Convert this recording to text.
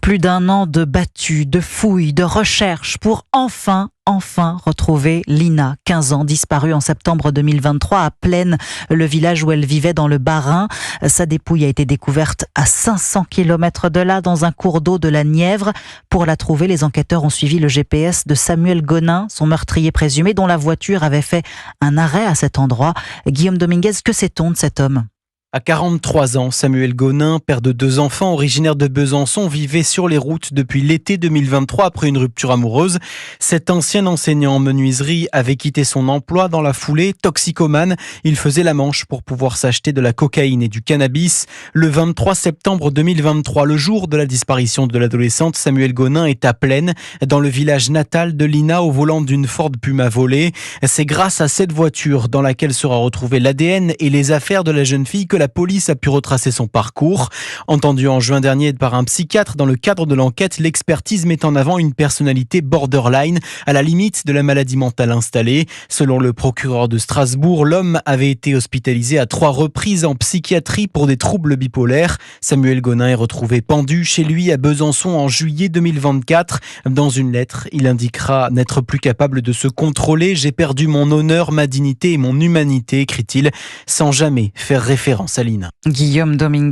Plus d'1 an de battues, de fouilles, de recherches pour enfin retrouver Lina, 15 ans, disparue en septembre 2023 à Plaine, le village où elle vivait dans le Bas-Rhin. Sa dépouille a été découverte à 500 km de là, dans un cours d'eau de la Nièvre. Pour la trouver, les enquêteurs ont suivi le GPS de Samuel Gonin, son meurtrier présumé, dont la voiture avait fait un arrêt à cet endroit. Guillaume Dominguez, que sait-on de cet homme ? À 43 ans, Samuel Gonin, père de 2 enfants, originaire de Besançon, vivait sur les routes depuis l'été 2023 après une rupture amoureuse. Cet ancien enseignant en menuiserie avait quitté son emploi dans la foulée, toxicomane. Il faisait la manche pour pouvoir s'acheter de la cocaïne et du cannabis. Le 23 septembre 2023, le jour de la disparition de l'adolescente, Samuel Gonin est à Plaine, dans le village natal de Lina, au volant d'une Ford Puma volée. C'est grâce à cette voiture dans laquelle sera retrouvé l'ADN et les affaires de la jeune fille que la police a pu retracer son parcours. Entendu en juin dernier par un psychiatre dans le cadre de l'enquête, l'expertise met en avant une personnalité borderline, à la limite de la maladie mentale installée. Selon le procureur de Strasbourg, l'homme avait été hospitalisé à 3 reprises en psychiatrie pour des troubles bipolaires. Samuel Gonin est retrouvé pendu chez lui à Besançon en juillet 2024. Dans une lettre, il indiquera n'être plus capable de se contrôler. « J'ai perdu mon honneur, ma dignité et mon humanité », écrit-il, sans jamais faire référence à Lina. Guillaume Dominguez.